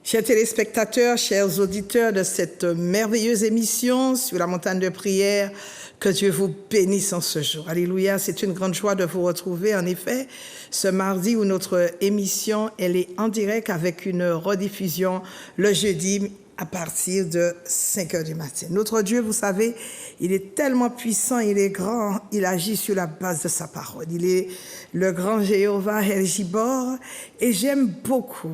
Chers téléspectateurs, chers auditeurs de cette merveilleuse émission sur la montagne de prière, que Dieu vous bénisse en ce jour. Alléluia, c'est une grande joie de vous retrouver. En effet, ce mardi où notre émission, elle est en direct avec une rediffusion le jeudi à partir de 5 heures du matin. Notre Dieu, vous savez, il est tellement puissant, il est grand, il agit sur la base de sa parole. Il est le grand Jéhovah El Gibor et j'aime beaucoup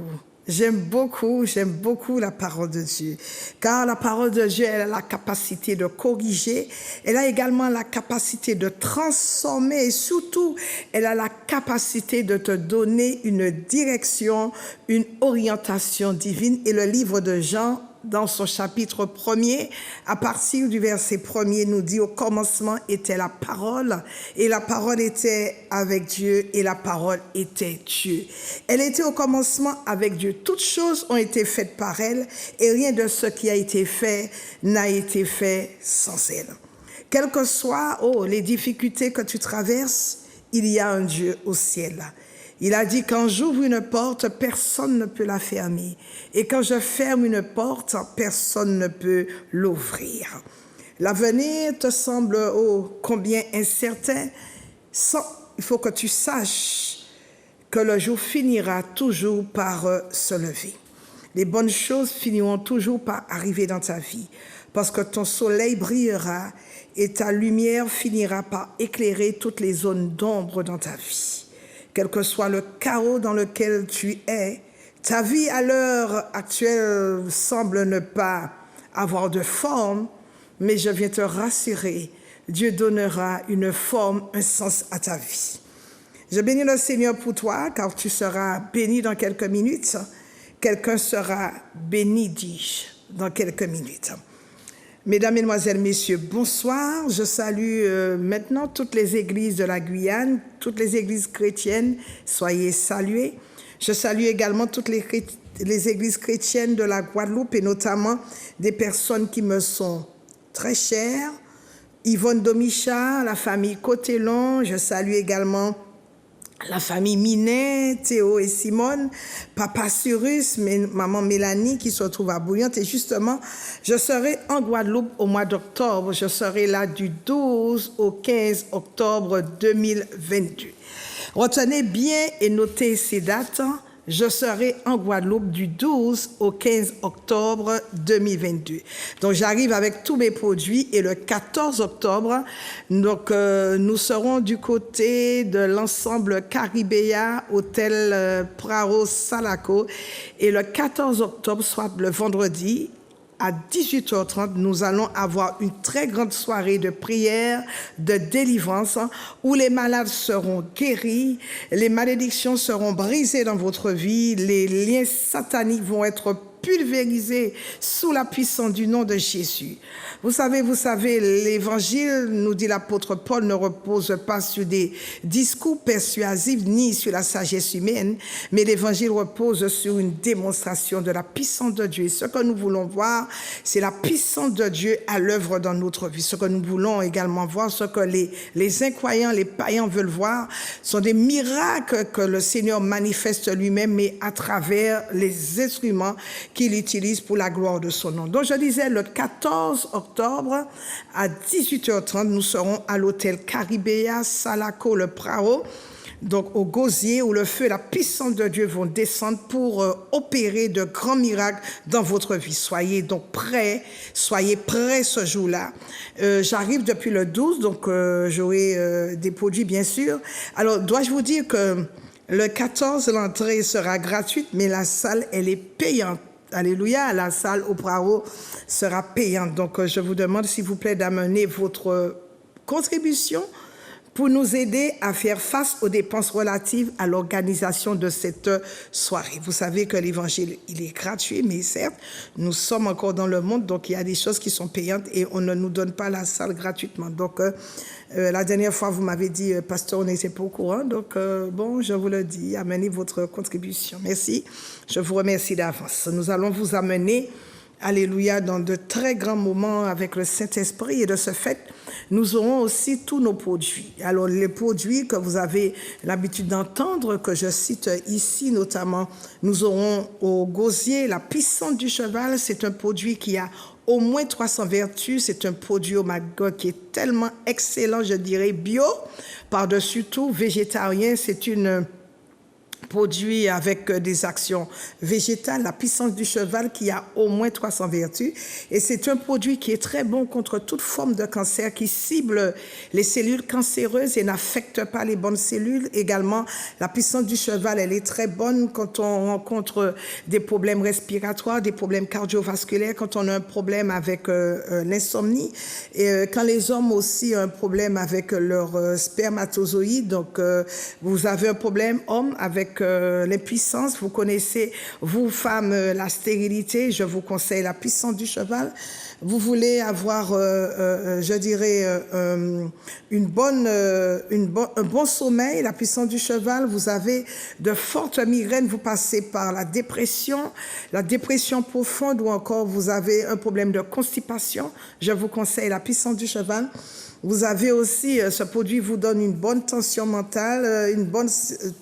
la parole de Dieu. Car la parole de Dieu, elle a la capacité de corriger, elle a également la capacité de transformer et surtout, elle a la capacité de te donner une direction, une orientation divine. Et le livre de Jean, dans son chapitre 1er, à partir du verset 1er, nous dit: au commencement était la parole, et la parole était avec Dieu, et la parole était Dieu. Elle était au commencement avec Dieu. Toutes choses ont été faites par elle, et rien de ce qui a été fait n'a été fait sans elle. Quelles que soient les difficultés que tu traverses, il y a un Dieu au ciel. Il a dit: quand j'ouvre une porte, personne ne peut la fermer. Et quand je ferme une porte, personne ne peut l'ouvrir. L'avenir te semble combien incertain. Il faut que tu saches que le jour finira toujours par se lever. Les bonnes choses finiront toujours par arriver dans ta vie. Parce que ton soleil brillera et ta lumière finira par éclairer toutes les zones d'ombre dans ta vie. Quel que soit le chaos dans lequel tu es, ta vie à l'heure actuelle semble ne pas avoir de forme, mais je viens te rassurer, Dieu donnera une forme, un sens à ta vie. Je bénis le Seigneur pour toi, car tu seras béni dans quelques minutes. Quelqu'un sera béni, dis-je, dans quelques minutes. Mesdames, Mesdemoiselles, Messieurs, bonsoir. Je salue maintenant toutes les églises de la Guyane, toutes les églises chrétiennes, soyez saluées. Je salue également toutes les églises chrétiennes de la Guadeloupe et notamment des personnes qui me sont très chères. Yvonne Domicha, la famille Cotellon, je salue également la famille Minet, Théo et Simone, papa Cyrus, maman Mélanie qui se trouve à Bouillante. Et justement, je serai en Guadeloupe au mois d'octobre. Je serai là du 12 au 15 octobre 2022. Retenez bien et notez ces dates. Je serai en Guadeloupe du 12 au 15 octobre 2022. Donc, j'arrive avec tous mes produits et le 14 octobre, donc, nous serons du côté de l'ensemble Caribéa, hôtel Praro Salaco. Et le 14 octobre, soit le vendredi, à 18h30, nous allons avoir une très grande soirée de prière, de délivrance, où les malades seront guéris, les malédictions seront brisées dans votre vie, les liens sataniques vont être pulvérisés sous la puissance du nom de Jésus. Vous savez, l'évangile, nous dit l'apôtre Paul, ne repose pas sur des discours persuasifs ni sur la sagesse humaine, mais l'évangile repose sur une démonstration de la puissance de Dieu. Ce que nous voulons voir, c'est la puissance de Dieu à l'œuvre dans notre vie. Ce que nous voulons également voir, ce que les incroyants, les païens veulent voir, sont des miracles que le Seigneur manifeste lui-même, mais à travers les instruments qu'il utilise pour la gloire de son nom. Donc je disais, le 14 octobre à 18h30, nous serons à l'hôtel Caribéa, Salaco, le Prao, donc au Gosier, où le feu et la puissance de Dieu vont descendre pour opérer de grands miracles dans votre vie. Soyez donc prêts ce jour-là. J'arrive depuis le 12, donc j'aurai des produits bien sûr. Alors, dois-je vous dire que le 14, l'entrée sera gratuite, mais la salle, elle est payante. Alléluia, la salle au Prao sera payante. Donc, je vous demande, s'il vous plaît, d'amener votre contribution pour nous aider à faire face aux dépenses relatives à l'organisation de cette soirée. Vous savez que l'évangile, il est gratuit, mais certes, nous sommes encore dans le monde, donc il y a des choses qui sont payantes et on ne nous donne pas la salle gratuitement. Donc, la dernière fois, vous m'avez dit, pasteur, on n'était pas au courant, donc bon, je vous le dis, amenez votre contribution. Merci, je vous remercie d'avance. Nous allons vous amener alléluia, dans de très grands moments avec le Saint-Esprit. Et de ce fait, nous aurons aussi tous nos produits. Alors, les produits que vous avez l'habitude d'entendre, que je cite ici notamment, nous aurons au gosier la puissance du cheval. C'est un produit qui a au moins 300 vertus. C'est un produit, oh my God, qui est tellement excellent, je dirais, bio. Par-dessus tout, végétarien, c'est une produit avec des actions végétales, la puissance du cheval qui a au moins 300 vertus. Et c'est un produit qui est très bon contre toute forme de cancer, qui cible les cellules cancéreuses et n'affecte pas les bonnes cellules. Également, la puissance du cheval, elle est très bonne quand on rencontre des problèmes respiratoires, des problèmes cardiovasculaires, quand on a un problème avec l'insomnie, et quand les hommes aussi ont un problème avec leur spermatozoïde. Donc, vous avez un problème, homme, avec l'impuissance. Vous connaissez, vous, femmes, la stérilité. Je vous conseille la puissance du cheval. Vous voulez avoir, je dirais, un bon sommeil, la puissance du cheval. Vous avez de fortes migraines. Vous passez par la dépression profonde, ou encore vous avez un problème de constipation. Je vous conseille la puissance du cheval. Vous avez aussi, ce produit vous donne une bonne tension mentale, une bonne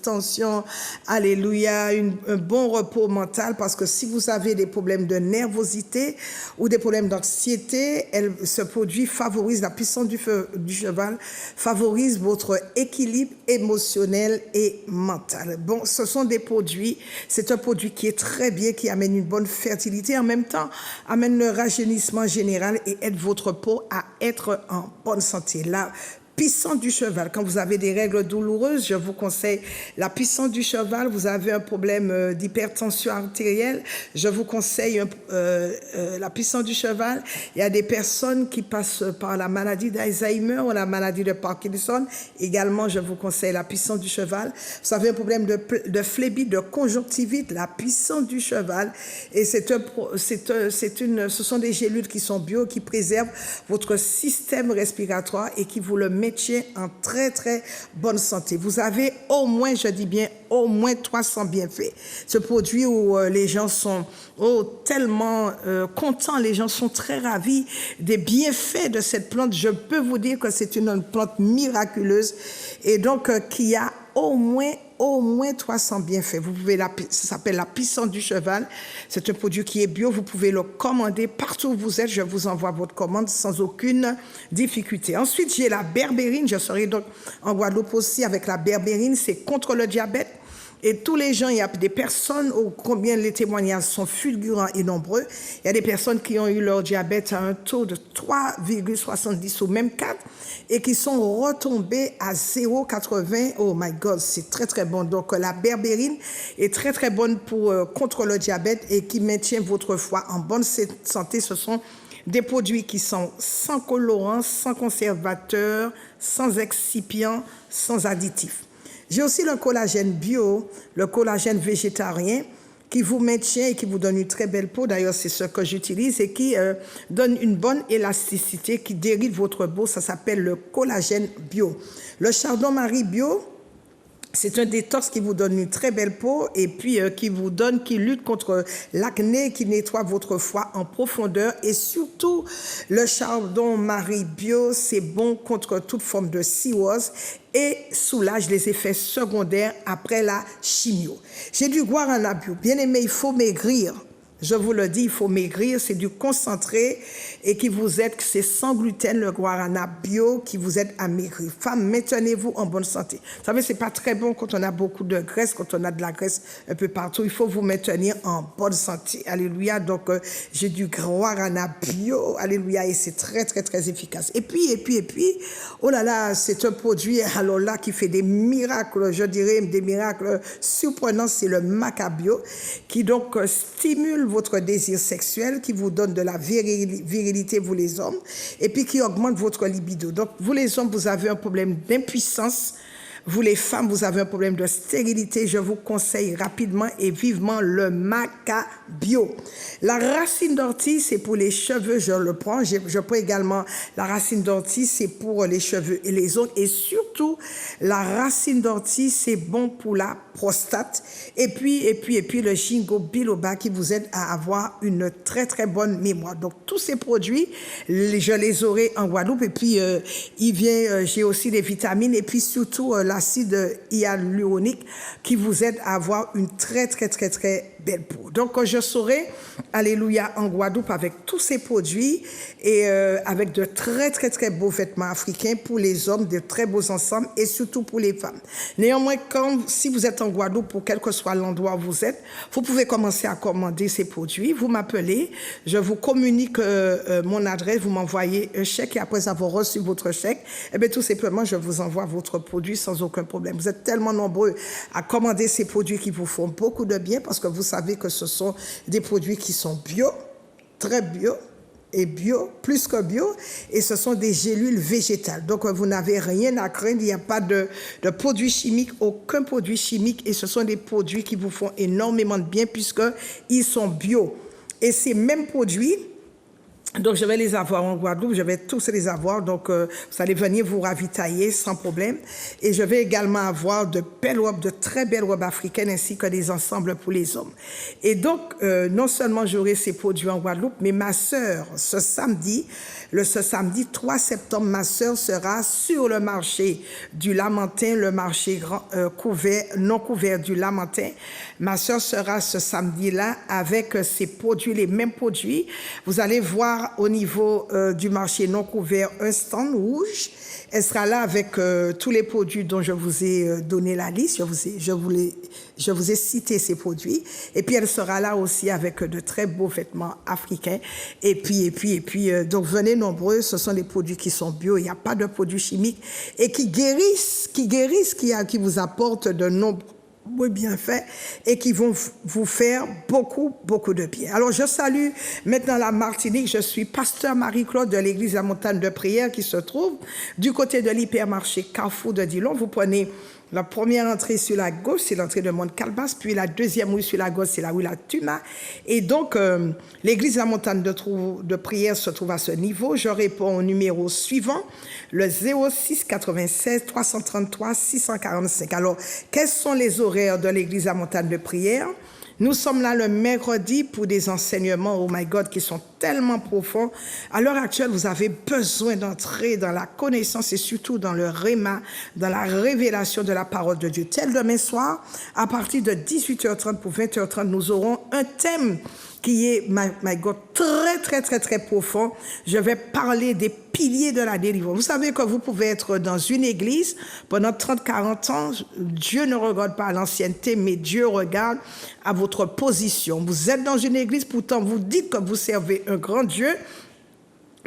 tension, alléluia, un bon repos mental, parce que si vous avez des problèmes de nervosité ou des problèmes d'anxiété, ce produit favorise, la puissance du cheval, favorise votre équilibre émotionnel et mental. Bon, ce sont des produits, c'est un produit qui est très bien, qui amène une bonne fertilité, en même temps amène le rajeunissement général et aide votre peau à être en bonne santé. La puissance du cheval. Quand vous avez des règles douloureuses, je vous conseille la puissance du cheval. Vous avez un problème d'hypertension artérielle, je vous conseille la puissance du cheval. Il y a des personnes qui passent par la maladie d'Alzheimer ou la maladie de Parkinson. Également, je vous conseille la puissance du cheval. Vous avez un problème de phlébite, de conjonctivite, la puissance du cheval. Et ce sont des gélules qui sont bio, qui préservent votre système respiratoire et qui vous le métier en très très bonne santé. Vous avez au moins, je dis bien, au moins 300 bienfaits. Ce produit où les gens sont tellement contents, les gens sont très ravis des bienfaits de cette plante. Je peux vous dire que c'est une plante miraculeuse et donc qui a au moins 300 bienfaits. Vous pouvez ça s'appelle la puissance du cheval. C'est un produit qui est bio. Vous pouvez le commander partout où vous êtes. Je vous envoie votre commande sans aucune difficulté. Ensuite, j'ai la berbérine. Je serai donc en Guadeloupe aussi avec la berbérine. C'est contre le diabète. Et tous les gens, il y a des personnes, combien les témoignages sont fulgurants et nombreux. Il y a des personnes qui ont eu leur diabète à un taux de 3,70 ou même 4 et qui sont retombées à 0,80. Oh my God, c'est très très bon. Donc la berbérine est très très bonne contre le diabète et qui maintient votre foie en bonne santé. Ce sont des produits qui sont sans colorants, sans conservateurs, sans excipients, sans additifs. J'ai aussi le collagène bio, le collagène végétarien qui vous maintient et qui vous donne une très belle peau. D'ailleurs, c'est ce que j'utilise et qui donne une bonne élasticité, qui dérive votre peau. Ça s'appelle le collagène bio. Le chardon-marie bio, c'est un détox qui vous donne une très belle peau et puis qui lutte contre l'acné, qui nettoie votre foie en profondeur. Et surtout, le chardon-marie bio, c'est bon contre toute forme de cirrhose et soulage les effets secondaires après la chimio. J'ai du guarana bio. Bien aimé, il faut maigrir. Je vous le dis, il faut maigrir, c'est du concentré et qui vous aide, c'est sans gluten, le guarana bio qui vous aide à maigrir. Femmes, maintenez-vous en bonne santé. Vous savez, c'est pas très bon quand on a beaucoup de graisse, quand on a de la graisse un peu partout. Il faut vous maintenir en bonne santé. Alléluia. Donc, j'ai du guarana bio. Alléluia. Et c'est très, très, très efficace. Et puis, oh là là, c'est un produit, alors là, qui fait des miracles, je dirais, des miracles surprenants. C'est le maca bio qui donc stimule votre désir sexuel, qui vous donne de la virilité, vous les hommes, et puis qui augmente votre libido. Donc, vous les hommes, vous avez un problème d'impuissance, Vous les femmes, vous avez un problème de stérilité, je vous conseille rapidement et vivement le Macabio. La racine d'ortie, c'est pour les cheveux, je le prends. Je prends également la racine d'ortie, c'est pour les cheveux et les ongles. Et surtout, la racine d'ortie, c'est bon pour la prostate. Et puis le ginkgo biloba qui vous aide à avoir une très très bonne mémoire. Donc tous ces produits, je les aurai en Guadeloupe. Et puis j'ai aussi des vitamines et puis surtout l'acide hyaluronique qui vous aide à avoir une très très très très belle peau. Donc je saurai, alléluia, en Guadeloupe avec tous ces produits et avec de très très très beaux vêtements africains pour les hommes, de très beaux ensembles et surtout pour les femmes. Néanmoins, si vous êtes en Guadeloupe, pour quel que soit l'endroit où vous êtes, vous pouvez commencer à commander ces produits. Vous m'appelez, je vous communique mon adresse, vous m'envoyez un chèque et après avoir reçu votre chèque, eh bien tout simplement, je vous envoie votre produit sans aucun problème. Vous êtes tellement nombreux à commander ces produits qui vous font beaucoup de bien parce que vous savez que ce sont des produits qui sont bio, très bio, et bio, plus que bio, et ce sont des gélules végétales. Donc, vous n'avez rien à craindre, il n'y a pas de produits chimiques, aucun produit chimique, et ce sont des produits qui vous font énormément de bien puisqu'ils sont bio. Et ces mêmes produits, donc je vais les avoir en Guadeloupe, je vais tous les avoir, donc vous allez venir vous ravitailler sans problème. Et je vais également avoir de belles robes, de très belles robes africaines ainsi que des ensembles pour les hommes. Et donc, non seulement j'aurai ces produits en Guadeloupe, mais ma sœur, ce samedi 3 septembre, ma sœur sera sur le marché du Lamentin, le marché non couvert du Lamentin. Ma sœur sera ce samedi-là avec ces produits, les mêmes produits. Vous allez voir au niveau du marché non couvert un stand rouge. Elle sera là avec tous les produits dont je vous ai donné la liste. Je vous ai cité ces produits. Et puis elle sera là aussi avec de très beaux vêtements africains. Et puis donc venez nombreux. Ce sont des produits qui sont bio. Il n'y a pas de produits chimiques et qui guérissent, qui vous apportent de nombreux bienfaits et qui vont vous faire beaucoup de bien. Alors je salue maintenant la Martinique. Je suis pasteur Marie-Claude de l'église La Montagne de Prière qui se trouve du côté de l'hypermarché Carrefour de Dillon. Vous prenez la première entrée sur la gauche, c'est l'entrée de Mont-Calbas, puis la deuxième rue sur la gauche, c'est la rue La Tuma. Et donc, l'église La Montagne de Prière se trouve à ce niveau. Je réponds au numéro suivant, le 06 96 333 645. Alors, quels sont les horaires de l'église La Montagne de Prière? Nous sommes là le mercredi pour des enseignements, oh my God, qui sont tellement profonds. À l'heure actuelle, vous avez besoin d'entrer dans la connaissance et surtout dans le réma, dans la révélation de la parole de Dieu. Tel demain soir, à partir de 18h30 pour 20h30, nous aurons un thème qui est, my God, très profond. Je vais parler des piliers de la délivrance. Vous savez que vous pouvez être dans une église pendant 30-40 ans. Dieu ne regarde pas à l'ancienneté, mais Dieu regarde à votre position. Vous êtes dans une église, pourtant vous dites que vous servez un grand Dieu.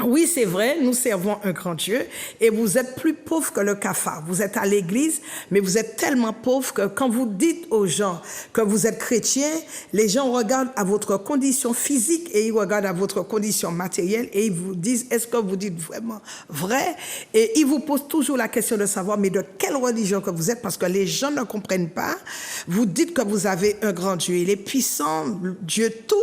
Oui, c'est vrai, nous servons un grand Dieu et vous êtes plus pauvre que le cafard. Vous êtes à l'église, mais vous êtes tellement pauvre que quand vous dites aux gens que vous êtes chrétien, les gens regardent à votre condition physique et ils regardent à votre condition matérielle et ils vous disent, est-ce que vous dites vraiment vrai? Et ils vous posent toujours la question de savoir, mais de quelle religion que vous êtes? Parce que les gens ne comprennent pas. Vous dites que vous avez un grand Dieu. Il est puissant, Dieu tout,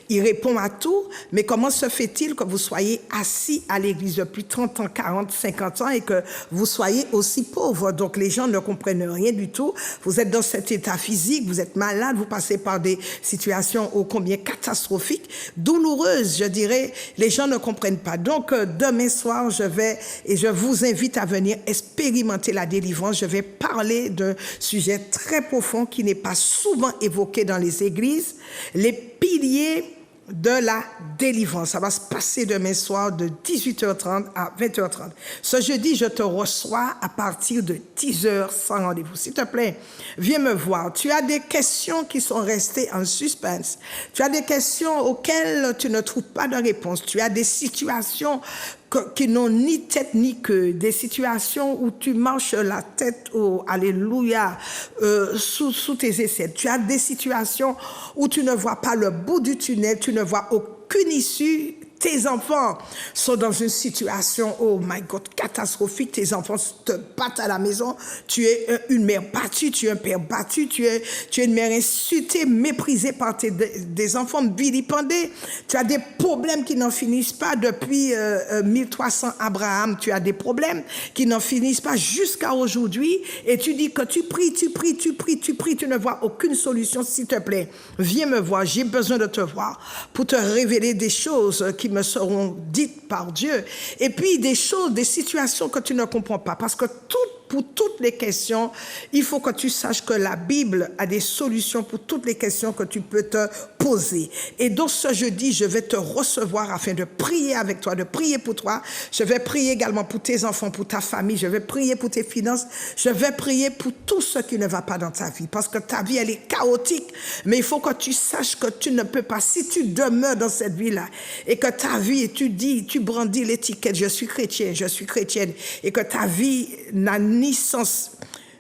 il répond à tout, mais comment se fait-il que vous soyez assis à l'église depuis 30 ans, 40, 50 ans et que vous soyez aussi pauvre? Donc les gens ne comprennent rien du tout. Vous êtes dans cet état physique, vous êtes malade, vous passez par des situations ô combien catastrophiques, douloureuses, je dirais. Les gens ne comprennent pas. Donc demain soir, je vous invite à venir expérimenter la délivrance. Je vais parler d'un sujet très profond qui n'est pas souvent évoqué dans les églises, les piliers de la délivrance. Ça va se passer demain soir de 18h30 à 20h30. Ce jeudi, je te reçois à partir de 10h sans rendez-vous. S'il te plaît, viens me voir. Tu as des questions qui sont restées en suspense. Tu as des questions auxquelles tu ne trouves pas de réponse. Tu as des situations qui n'ont ni tête ni queue, des situations où tu marches la tête, alléluia, sous tes aisselles. Tu as des situations où tu ne vois pas le bout du tunnel, tu ne vois aucune issue, tes enfants sont dans une situation, oh my God, catastrophique, tes enfants te battent à la maison, tu es une mère battue, tu es un père battu, tu es une mère insultée, méprisée par des enfants, vilipendés, tu as des problèmes qui n'en finissent pas depuis 1300 Abraham, tu as des problèmes qui n'en finissent pas jusqu'à aujourd'hui, et tu dis que tu pries, tu ne vois aucune solution, s'il te plaît, viens me voir, j'ai besoin de te voir pour te révéler des choses qui me seront dites par Dieu. Et puis des choses, des situations que tu ne comprends pas. Parce que pour toutes les questions, il faut que tu saches que la Bible a des solutions pour toutes les questions que tu peux te poser. Et donc ce jeudi, je vais te recevoir afin de prier avec toi, de prier pour toi. Je vais prier également pour tes enfants, pour ta famille. Je vais prier pour tes finances. Je vais prier pour tout ce qui ne va pas dans ta vie. Parce que ta vie, elle est chaotique. Mais il faut que tu saches que tu ne peux pas. Si tu demeures dans cette vie-là et que ta vie, tu brandis l'étiquette, je suis chrétienne, et que ta vie n'a ni sens,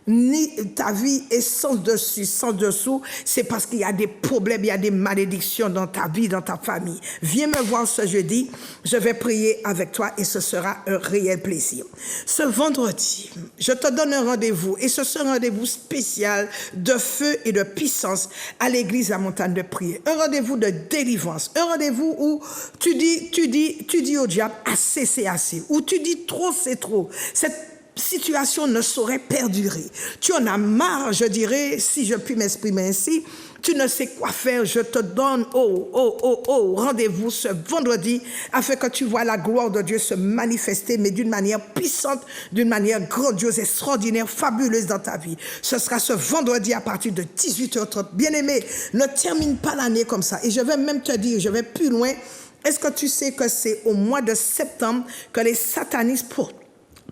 ni ta vie est sans dessus, sans dessous, c'est parce qu'il y a des problèmes, il y a des malédictions dans ta vie, dans ta famille. Viens me voir ce jeudi, je vais prier avec toi et ce sera un réel plaisir. Ce vendredi, je te donne un rendez-vous et ce sera un rendez-vous spécial de feu et de puissance à l'église La Montagne de Prière. Un rendez-vous de délivrance, un rendez-vous où tu dis au diable, assez c'est assez, où tu dis trop c'est trop. Cette situation ne saurait perdurer. Tu en as marre, je dirais, si je puis m'exprimer ainsi, tu ne sais quoi faire, je te donne rendez-vous ce vendredi afin que tu vois la gloire de Dieu se manifester, mais d'une manière puissante, d'une manière grandiose, extraordinaire, fabuleuse dans ta vie. Ce sera ce vendredi à partir de 18h30. Bien-aimé, ne termine pas l'année comme ça. Et je vais même te dire, je vais plus loin. Est-ce que tu sais que c'est au mois de septembre que les satanistes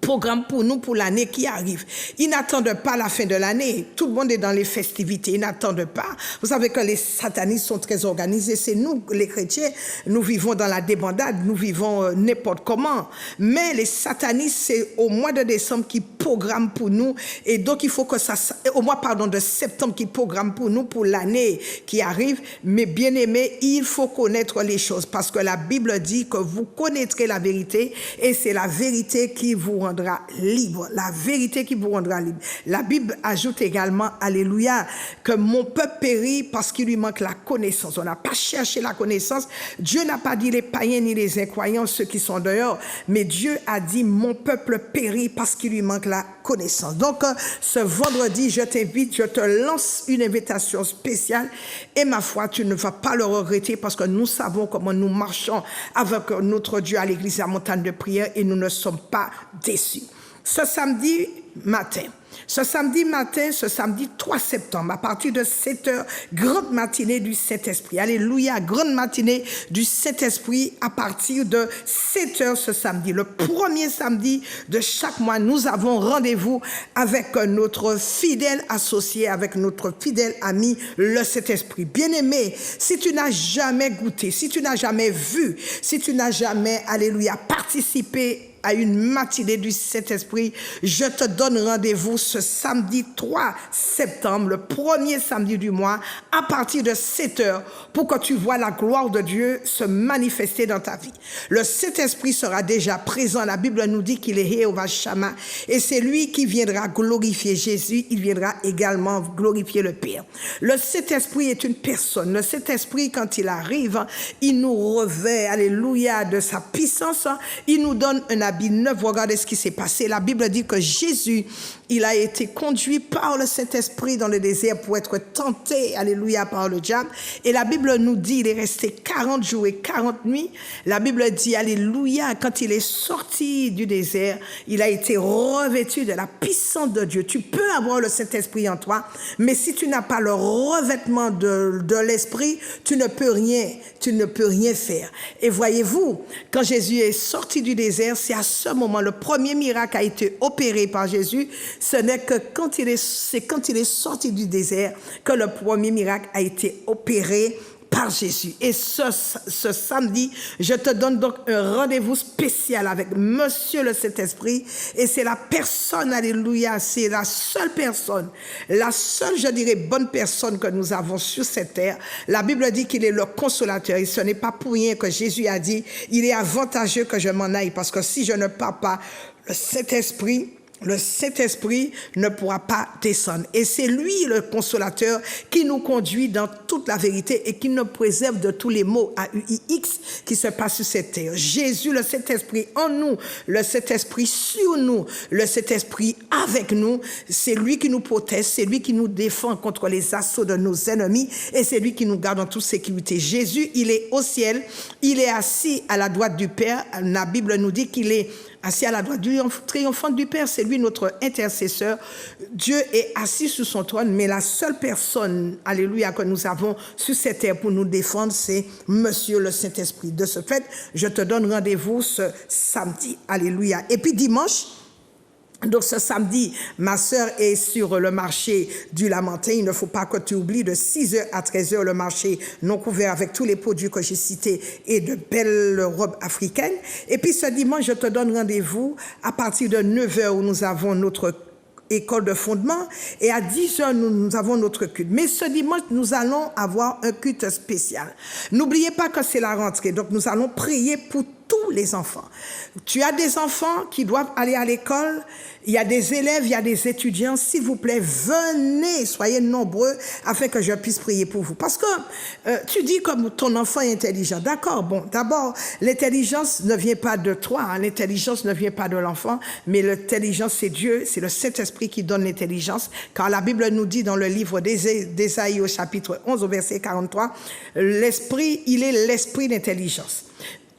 programme pour nous pour l'année qui arrive. Ils n'attendent pas la fin de l'année. Tout le monde est dans les festivités. Ils n'attendent pas. Vous savez que les satanistes sont très organisés. C'est nous, les chrétiens, nous vivons dans la débandade. Nous vivons n'importe comment. Mais les satanistes, c'est au mois de décembre qu'ils programment pour nous. Et donc, il faut que au mois, de septembre qu'ils programment pour nous pour l'année qui arrive. Mais bien aimé, il faut connaître les choses parce que la Bible dit que vous connaîtrez la vérité et c'est la vérité qui vous rendra libre, la vérité qui vous rendra libre. La Bible ajoute également, alléluia, que mon peuple périt parce qu'il lui manque la connaissance. On n'a pas cherché la connaissance. Dieu n'a pas dit les païens ni les incroyants, ceux qui sont dehors, mais Dieu a dit mon peuple périt parce qu'il lui manque la connaissance. Donc, ce vendredi, je t'invite, je te lance une invitation spéciale et ma foi, tu ne vas pas le regretter parce que nous savons comment nous marchons avec notre Dieu à l'église La Montagne de Prière et nous ne sommes pas déçus. Ce samedi matin, ce samedi 3 septembre, à partir de 7h, grande matinée du Saint-Esprit. Alléluia, grande matinée du Saint-Esprit à partir de 7h ce samedi. Le premier samedi de chaque mois, nous avons rendez-vous avec notre fidèle associé, avec notre fidèle ami, le Saint-Esprit. Bien-aimé, si tu n'as jamais goûté, si tu n'as jamais vu, si tu n'as jamais, alléluia, participé à une matinée du Saint-Esprit, je te donne rendez-vous ce samedi 3 septembre, le premier samedi du mois, à partir de 7h, pour que tu vois la gloire de Dieu se manifester dans ta vie. Le Saint-Esprit sera déjà présent. La Bible nous dit qu'il est Jéhovah Shammah, et c'est lui qui viendra glorifier Jésus. Il viendra également glorifier le Père. Le Saint-Esprit est une personne. Le Saint-Esprit, quand il arrive, il nous revêt, alléluia, de sa puissance. Il nous donne un habit neuf. Regardez ce qui s'est passé. La Bible dit que Jésus, il a été conduit par le Saint-Esprit dans le désert pour être tenté, alléluia, par le diable. Et la Bible nous dit, il est resté 40 jours et 40 nuits. La Bible dit, alléluia, quand il est sorti du désert, il a été revêtu de la puissance de Dieu. Tu peux avoir le Saint-Esprit en toi, mais si tu n'as pas le revêtement de l'Esprit, tu ne peux rien faire. Et voyez-vous, quand Jésus est sorti du désert, c'est à ce moment, le premier miracle a été opéré par Jésus. Ce n'est que quand il est sorti du désert que le premier miracle a été opéré par Jésus. Et ce samedi, je te donne donc un rendez-vous spécial avec Monsieur le Saint-Esprit. Et c'est la personne, alléluia, c'est la seule personne, je dirais, bonne personne que nous avons sur cette terre. La Bible dit qu'il est le consolateur. Et ce n'est pas pour rien que Jésus a dit, il est avantageux que je m'en aille, parce que si je ne pars pas, le Saint-Esprit ne pourra pas descendre. Et c'est lui, le consolateur, qui nous conduit dans toute la vérité et qui nous préserve de tous les maux AUIX qui se passent sur cette terre. Jésus, le Saint-Esprit en nous, le Saint-Esprit sur nous, le Saint-Esprit avec nous, c'est lui qui nous protège, c'est lui qui nous défend contre les assauts de nos ennemis et c'est lui qui nous garde en toute sécurité. Jésus, il est au ciel, il est assis à la droite du Père. La Bible nous dit qu'il est assis à la droite du triomphant du Père, c'est lui notre intercesseur. Dieu est assis sur son trône, mais la seule personne, alléluia, que nous avons sur cette terre pour nous défendre, c'est Monsieur le Saint-Esprit. De ce fait, je te donne rendez-vous ce samedi, alléluia. Et puis dimanche, donc ce samedi, ma sœur est sur le marché du Lamentin. Il ne faut pas que tu oublies, de 6h à 13h, le marché non couvert avec tous les produits que j'ai cités et de belles robes africaines. Et puis ce dimanche, je te donne rendez-vous à partir de 9h où nous avons notre école de fondement et à 10h nous avons notre culte. Mais ce dimanche, nous allons avoir un culte spécial. N'oubliez pas que c'est la rentrée, donc nous allons prier pour tous les enfants. Tu as des enfants qui doivent aller à l'école, il y a des élèves, il y a des étudiants. S'il vous plaît, venez, soyez nombreux afin que je puisse prier pour vous. Parce que tu dis comme ton enfant est intelligent. D'accord, bon, d'abord, l'intelligence ne vient pas de toi, hein, l'intelligence ne vient pas de l'enfant, mais l'intelligence, c'est Dieu, c'est le Saint-Esprit qui donne l'intelligence. Car la Bible nous dit dans le livre d'Ésaïe au chapitre 11 au verset 43, l'esprit, il est l'esprit d'intelligence.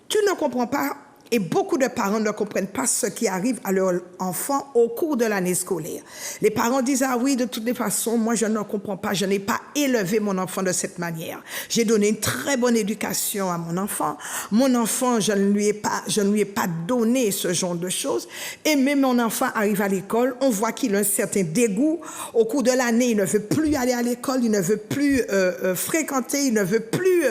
Tu ne comprends pas, et beaucoup de parents ne comprennent pas ce qui arrive à leur enfant au cours de l'année scolaire. Les parents disent, ah oui, de toutes les façons, moi je ne comprends pas, je n'ai pas élevé mon enfant de cette manière. J'ai donné une très bonne éducation à mon enfant. Mon enfant, je ne lui ai pas donné ce genre de choses. Et même mon enfant arrive à l'école, on voit qu'il a un certain dégoût. Au cours de l'année, il ne veut plus aller à l'école, il ne veut plus fréquenter, il ne veut plus,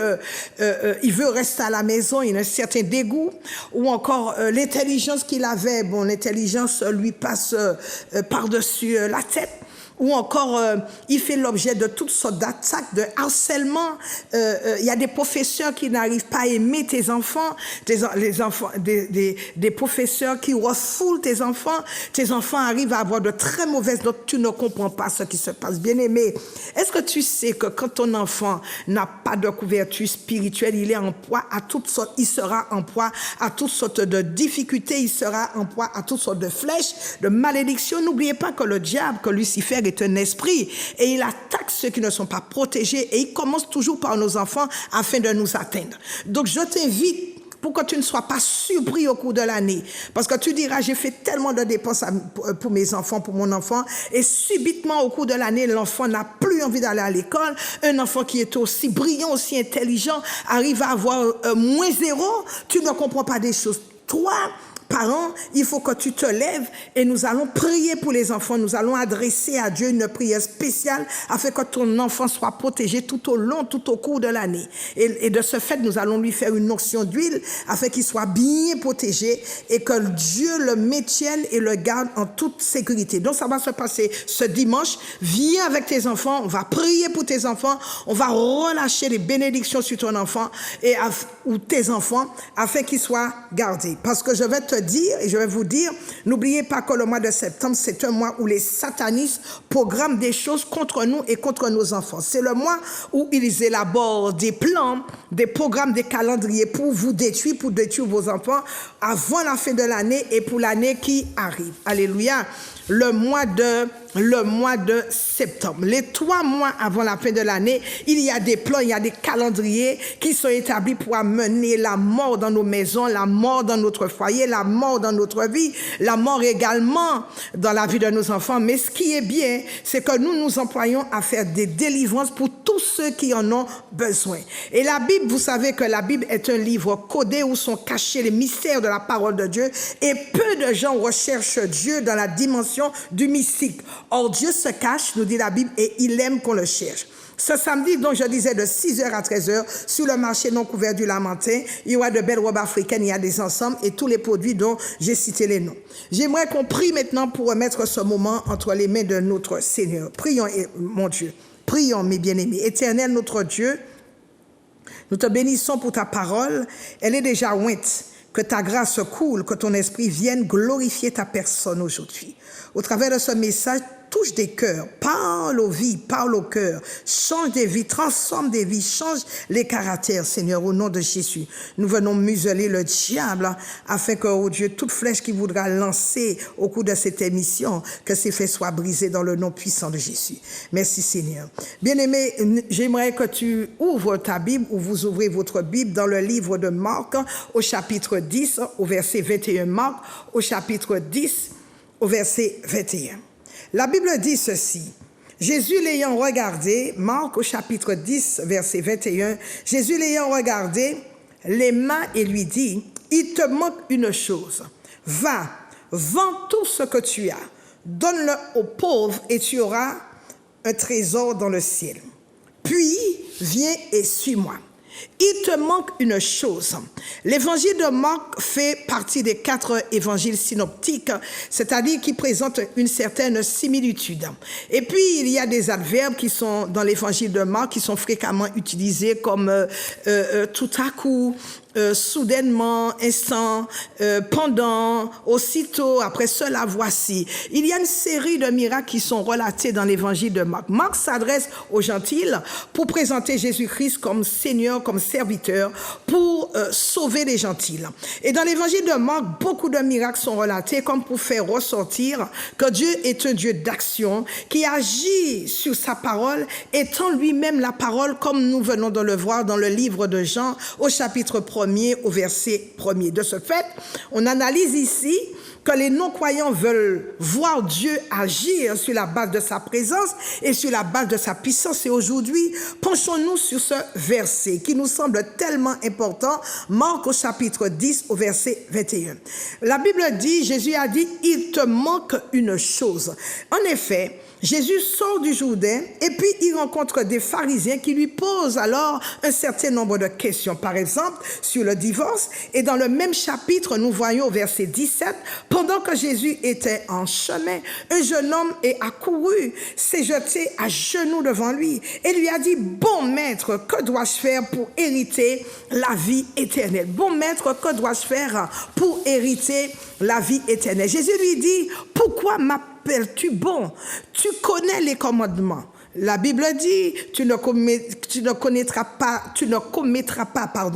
il veut rester à la maison, il a un certain dégoût. Ou encore l'intelligence qu'il avait, bon, l'intelligence lui passe par-dessus la tête. Ou encore, il fait l'objet de toutes sortes d'attaques, de harcèlement. Il y a des professeurs qui n'arrivent pas à aimer tes enfants, des professeurs qui refoulent tes enfants. Tes enfants arrivent à avoir de très mauvaises notes. Tu ne comprends pas ce qui se passe. Bien-aimé, est-ce que tu sais que quand ton enfant n'a pas de couverture spirituelle, il est en proie à toutes sortes, il sera en proie à toutes sortes de difficultés, il sera en proie à toutes sortes de flèches, de malédictions. N'oubliez pas que le diable, que Lucifer est un esprit et il attaque ceux qui ne sont pas protégés et il commence toujours par nos enfants afin de nous atteindre. Donc je t'invite pour que tu ne sois pas surpris au cours de l'année. Parce que tu diras, j'ai fait tellement de dépenses pour mes enfants, pour mon enfant, et subitement au cours de l'année, l'enfant n'a plus envie d'aller à l'école. Un enfant qui est aussi brillant, aussi intelligent, arrive à avoir -0. Tu ne comprends pas des choses. Toi, parents, il faut que tu te lèves et nous allons prier pour les enfants. Nous allons adresser à Dieu une prière spéciale afin que ton enfant soit protégé tout au cours de l'année. Et de ce fait, nous allons lui faire une onction d'huile afin qu'il soit bien protégé et que Dieu le maintienne et le garde en toute sécurité. Donc ça va se passer ce dimanche. Viens avec tes enfants, on va prier pour tes enfants, on va relâcher les bénédictions sur ton enfant ou tes enfants afin qu'ils soient gardés. Parce que je vais te dire, et je vais vous dire, n'oubliez pas que le mois de septembre, c'est un mois où les satanistes programment des choses contre nous et contre nos enfants. C'est le mois où ils élaborent des plans, des programmes, des calendriers pour vous détruire, pour détruire vos enfants avant la fin de l'année et pour l'année qui arrive. Alléluia. Le mois de septembre. Les 3 mois avant la fin de l'année, il y a des plans, il y a des calendriers qui sont établis pour amener la mort dans nos maisons, la mort dans notre foyer, la mort dans notre vie, la mort également dans la vie de nos enfants. Mais ce qui est bien, c'est que nous nous employons à faire des délivrances pour tous ceux qui en ont besoin. Et la Bible, vous savez que la Bible est un livre codé où sont cachés les mystères de la parole de Dieu et peu de gens recherchent Dieu dans la dimension du mystique. Or, Dieu se cache, nous dit la Bible, et il aime qu'on le cherche. Ce samedi, donc je disais de 6h à 13h, sur le marché non couvert du Lamentin, il y aura de belles robes africaines, il y a des ensembles et tous les produits dont j'ai cité les noms. J'aimerais qu'on prie maintenant pour remettre ce moment entre les mains de notre Seigneur. Prions, mon Dieu. Prions, mes bien-aimés. Éternel, notre Dieu, nous te bénissons pour ta parole. Elle est déjà ointe. Que ta grâce coule, que ton esprit vienne glorifier ta personne aujourd'hui. Au travers de ce message, touche des cœurs, parle aux vies, parle au cœur, change des vies, transforme des vies, change les caractères, Seigneur, au nom de Jésus. Nous venons museler le diable afin que, oh Dieu, toute flèche qui voudra lancer au cours de cette émission, que ces faits soient brisés dans le nom puissant de Jésus. Merci, Seigneur. Bien-aimé, j'aimerais que tu ouvres ta Bible ou vous ouvrez votre Bible dans le livre de Marc au chapitre 10, au verset 21. Marc au chapitre 10, au verset 21. La Bible dit ceci. Jésus l'ayant regardé, Marc au chapitre 10, verset 21, Jésus l'ayant regardé, les mains et lui dit, il te manque une chose. Va, vends tout ce que tu as, donne-le aux pauvres et tu auras un trésor dans le ciel. Puis, viens et suis-moi. Il te manque une chose. L'évangile de Marc fait partie des 4 évangiles synoptiques, c'est-à-dire qui présentent une certaine similitude. Et puis, il y a des adverbes qui sont dans l'évangile de Marc qui sont fréquemment utilisés comme tout à coup, soudainement, instant, pendant, aussitôt, après cela, voici. Il y a une série de miracles qui sont relatés dans l'évangile de Marc. Marc s'adresse aux gentils pour présenter Jésus-Christ comme Seigneur, comme serviteur, pour sauver les gentils. Et dans l'évangile de Marc, beaucoup de miracles sont relatés comme pour faire ressortir que Dieu est un Dieu d'action qui agit sur sa parole, étant lui-même la parole, comme nous venons de le voir dans le livre de Jean au chapitre 1er au verset 1er. De ce fait, on analyse ici que les non-croyants veulent voir Dieu agir sur la base de sa présence et sur la base de sa puissance. Et aujourd'hui, penchons-nous sur ce verset qui nous semble tellement important, Marc au chapitre 10 au verset 21. La Bible dit, Jésus a dit, il te manque une chose. En effet, Jésus sort du Jourdain et puis il rencontre des pharisiens qui lui posent alors un certain nombre de questions. Par exemple, sur le divorce. Et dans le même chapitre, nous voyons au verset 17, pendant que Jésus était en chemin, un jeune homme est accouru, s'est jeté à genoux devant lui et lui a dit, bon maître, que dois-je faire pour hériter la vie éternelle? Bon maître, que dois-je faire pour hériter la vie éternelle? Jésus lui dit, pourquoi m'appelles-tu bon? Tu connais les commandements. La Bible dit, tu ne commettras pas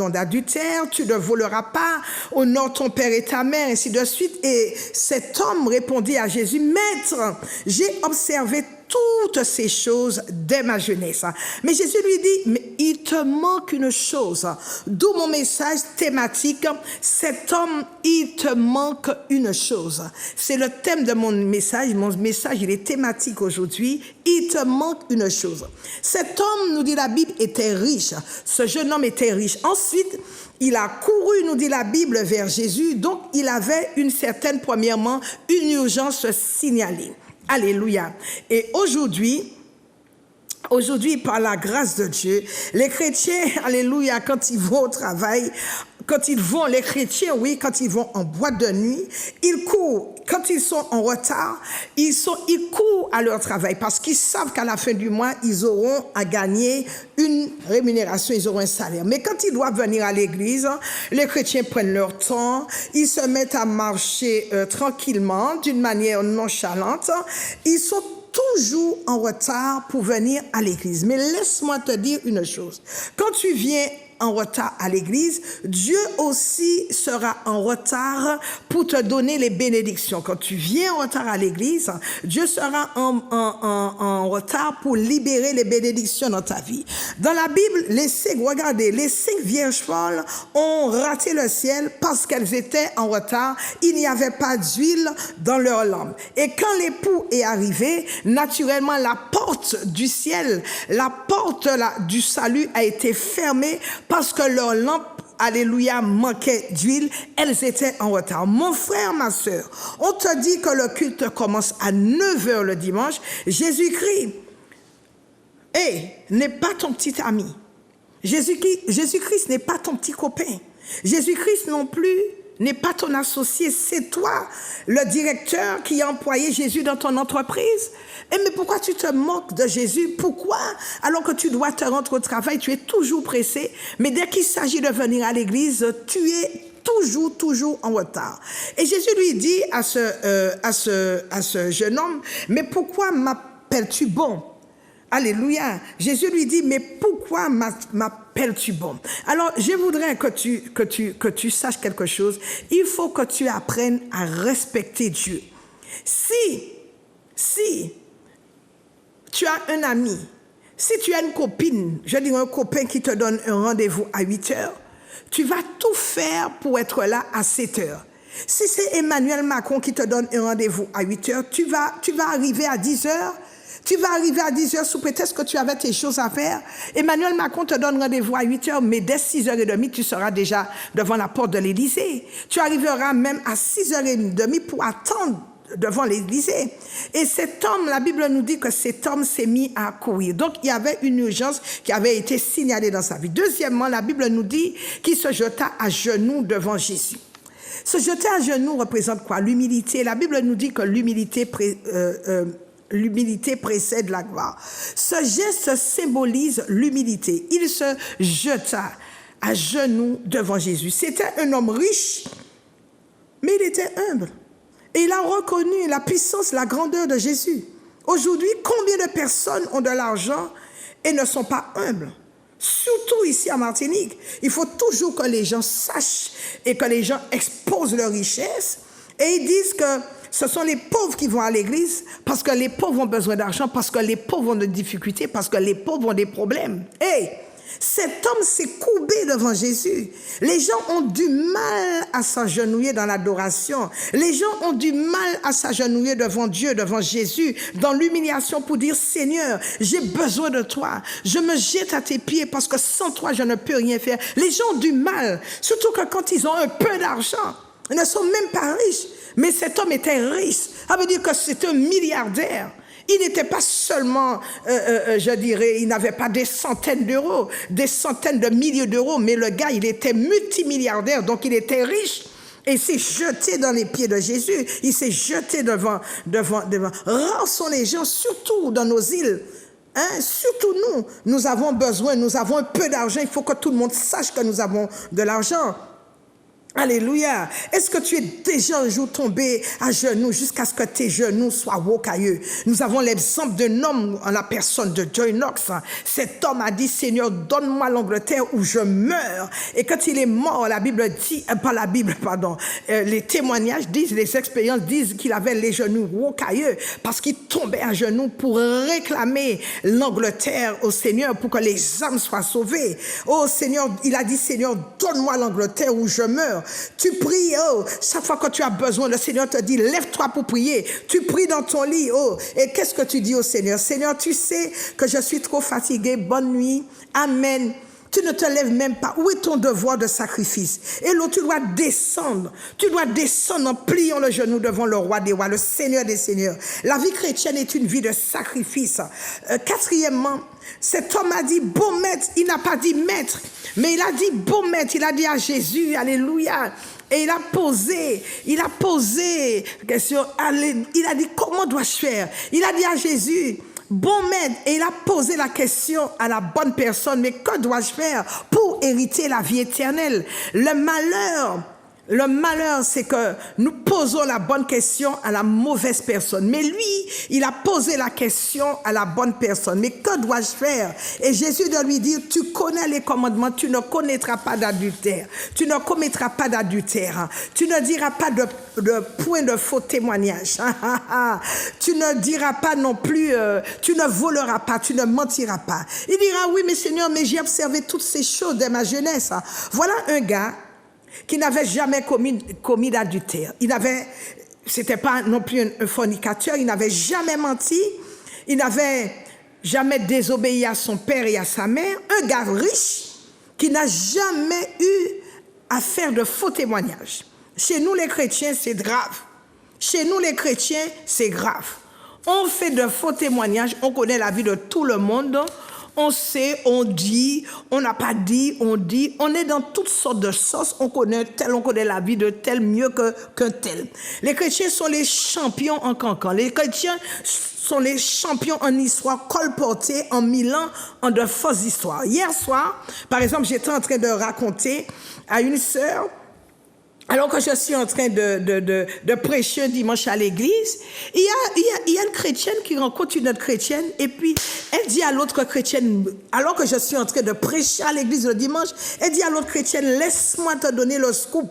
d'adultère, tu ne voleras pas, honore ton père et ta mère, ainsi de suite. Et cet homme répondit à Jésus, Maître, j'ai observé toutes ces choses dès ma jeunesse. Mais Jésus lui dit, mais il te manque une chose. D'où mon message thématique, cet homme, il te manque une chose. C'est le thème de mon message. Mon message, il est thématique aujourd'hui. Il te manque une chose. Cet homme, nous dit la Bible, était riche. Ce jeune homme était riche. Ensuite, il a couru, nous dit la Bible, vers Jésus. Donc, il avait premièrement, une urgence signalée. Alléluia. Et aujourd'hui, par la grâce de Dieu, les chrétiens, alléluia, quand ils vont au travail, quand ils vont en boîte de nuit, ils courent. Quand ils sont en retard, ils courent à leur travail parce qu'ils savent qu'à la fin du mois, ils auront à gagner une rémunération, ils auront un salaire. Mais quand ils doivent venir à l'église, les chrétiens prennent leur temps, ils se mettent à marcher tranquillement, d'une manière nonchalante. Ils sont toujours en retard pour venir à l'église. Mais laisse-moi te dire une chose. Quand tu viens en retard à l'église, Dieu aussi sera en retard pour te donner les bénédictions. Quand tu viens en retard à l'église, Dieu sera en retard pour libérer les bénédictions dans ta vie. Dans la Bible, les 5 vierges folles ont raté le ciel parce qu'elles étaient en retard. Il n'y avait pas d'huile dans leur lampe. Et quand l'époux est arrivé, naturellement, la porte du ciel, la porte du salut a été fermée parce que leur lampe, alléluia, manquait d'huile, elles étaient en retard. Mon frère, ma soeur, on te dit que le culte commence à 9h le dimanche. Jésus-Christ n'est pas ton petit ami. Jésus-Christ n'est pas ton petit copain. Jésus-Christ non plus n'est pas ton associé. C'est toi, le directeur, qui a employé Jésus dans ton entreprise. Mais pourquoi tu te moques de Jésus? Pourquoi, alors que tu dois te rendre au travail, tu es toujours pressé, mais dès qu'il s'agit de venir à l'église, tu es toujours en retard. Et Jésus lui dit à ce jeune homme, mais pourquoi m'appelles-tu bon? Alléluia. Jésus lui dit, mais pourquoi m'appelles-tu bon? Alors, je voudrais que tu saches quelque chose. Il faut que tu apprennes à respecter Dieu. Si tu as un ami, si tu as une copine, je dis un copain qui te donne un rendez-vous à 8 heures, tu vas tout faire pour être là à 7 heures. Si c'est Emmanuel Macron qui te donne un rendez-vous à 8 heures, tu vas arriver à 10 heures. Tu vas arriver à 10 heures sous prétexte que tu avais tes choses à faire. Emmanuel Macron te donne rendez-vous à 8 heures, mais dès 6h30, tu seras déjà devant la porte de l'Élysée. Tu arriveras même à 6h30 pour attendre devant l'Élysée. Et cet homme, la Bible nous dit que cet homme s'est mis à courir. Donc, il y avait une urgence qui avait été signalée dans sa vie. Deuxièmement, la Bible nous dit qu'il se jeta à genoux devant Jésus. Se jeter à genoux représente quoi? L'humilité. La Bible nous dit que l'humilité précède la gloire. Ce geste symbolise l'humilité. Il se jeta à genoux devant Jésus. C'était un homme riche, mais il était humble. Et il a reconnu la puissance, la grandeur de Jésus. Aujourd'hui, combien de personnes ont de l'argent et ne sont pas humbles? Surtout ici en Martinique. Il faut toujours que les gens sachent et que les gens exposent leur richesse. Et ils disent que ce sont les pauvres qui vont à l'église parce que les pauvres ont besoin d'argent, parce que les pauvres ont des difficultés, parce que les pauvres ont des problèmes. Cet homme s'est courbé devant Jésus. Les gens ont du mal à s'agenouiller dans l'adoration. Les gens ont du mal à s'agenouiller devant Dieu, devant Jésus, dans l'humiliation pour dire, Seigneur, j'ai besoin de toi. Je me jette à tes pieds parce que sans toi, je ne peux rien faire. Les gens ont du mal, surtout que quand ils ont un peu d'argent, ils ne sont même pas riches. Mais cet homme était riche. Ça veut dire que c'était un milliardaire. Il n'était pas seulement, je dirais, il n'avait pas des centaines d'euros, des centaines de milliers d'euros, mais le gars, il était multimilliardaire, donc il était riche. Et il s'est jeté dans les pieds de Jésus, il s'est jeté devant. Rançons les gens, surtout dans nos îles. Surtout nous avons besoin, nous avons un peu d'argent, il faut que tout le monde sache que nous avons de l'argent. Alléluia. Est-ce que tu es déjà un jour tombé à genoux jusqu'à ce que tes genoux soient rocailleux? Nous avons l'exemple d'un homme en la personne de John Knox. Cet homme a dit, Seigneur, donne-moi l'Angleterre où je meurs. Et quand il est mort, la Bible dit, les témoignages disent, les expériences disent qu'il avait les genoux rocailleux parce qu'il tombait à genoux pour réclamer l'Angleterre au Seigneur pour que les âmes soient sauvées. Oh Seigneur, il a dit, Seigneur, donne-moi l'Angleterre où je meurs. Tu pries, chaque fois que tu as besoin, le Seigneur te dit, lève-toi pour prier. Tu pries dans ton lit, et qu'est-ce que tu dis au Seigneur? Seigneur, tu sais que je suis trop fatigué, bonne nuit, amen. Tu ne te lèves même pas. Où est ton devoir de sacrifice? Et là, tu dois descendre. Tu dois descendre en pliant le genou devant le roi des rois, le Seigneur des seigneurs. La vie chrétienne est une vie de sacrifice. Quatrièmement, cet homme a dit bon maître. Il n'a pas dit maître, mais il a dit bon maître. Il a dit à Jésus, alléluia. Et il a posé question. Il a dit comment dois-je faire? Il a dit à Jésus, bon maître, et il a posé la question à la bonne personne, mais que dois-je faire pour hériter la vie éternelle? Le malheur, c'est que nous posons la bonne question à la mauvaise personne. Mais lui, il a posé la question à la bonne personne. Mais que dois-je faire? Et Jésus doit lui dire, tu connais les commandements, tu ne connaîtras pas d'adultère. Tu ne commettras pas d'adultère. Tu ne diras pas de point de faux témoignage. Tu ne diras pas non plus, tu ne voleras pas, tu ne mentiras pas. Il dira, oui, mais Seigneur, mais j'ai observé toutes ces choses dès ma jeunesse. Voilà un gars qui n'avait jamais commis d'adultère. C'était pas non plus un fornicateur, il n'avait jamais menti, il n'avait jamais désobéi à son père et à sa mère. Un gars riche qui n'a jamais eu à faire de faux témoignages. Chez nous les chrétiens, c'est grave. Chez nous les chrétiens, c'est grave. On fait de faux témoignages, on connaît la vie de tout le monde, on sait, on dit, on n'a pas dit, on est dans toutes sortes de sauces, on connaît la vie de tel mieux qu'un tel. Les chrétiens sont les champions en cancan, les chrétiens sont les champions en histoire colportée en 1000 ans en de fausses histoires. Hier soir, par exemple, j'étais en train de raconter à une sœur, alors que je suis en train de prêcher un dimanche à l'église, il y a une chrétienne qui rencontre une autre chrétienne et puis elle dit à l'autre chrétienne, alors que je suis en train de prêcher à l'église le dimanche, elle dit à l'autre chrétienne, laisse-moi te donner le scoop.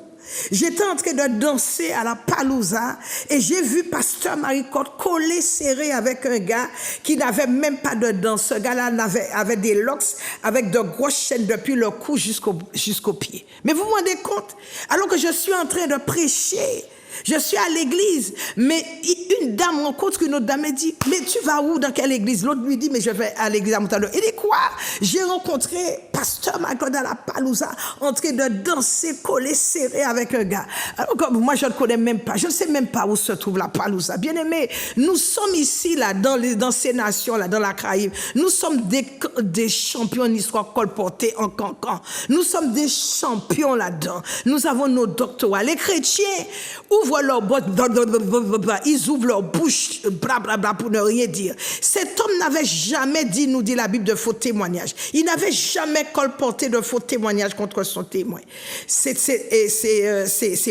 J'étais en train de danser à la Palouza et j'ai vu Pasteur Marie-Côte collé serré avec un gars qui n'avait même pas de dents. Ce gars-là avait des locks avec de grosses chaînes depuis le cou jusqu'au pied. Mais vous vous rendez compte? Alors que je suis en train de prêcher, je suis à l'église, mais une dame rencontre une autre dame et dit, mais tu vas où, dans quelle église? L'autre lui dit, mais je vais à l'église à Montano. Il dit, quoi? J'ai rencontré Pasteur Marie-Côte à la Palouza en train de danser, collé, serré avec un gars. Alors que moi, je ne connais même pas, je ne sais même pas où se trouve la Palouza. Bien aimé, nous sommes ici, là, dans ces nations, là, dans la Caraïbe. Nous sommes des champions en histoire colportée en cancan. Nous sommes des champions là-dedans. Nous avons nos doctorats. Les chrétiens ouvrent leur bouche, ils ouvrent leur bouche, blablabla, pour ne rien dire. Cet homme n'avait jamais dit, nous dit la Bible, de faux témoignages. Il n'avait jamais colporté de faux témoignages contre son témoin, ses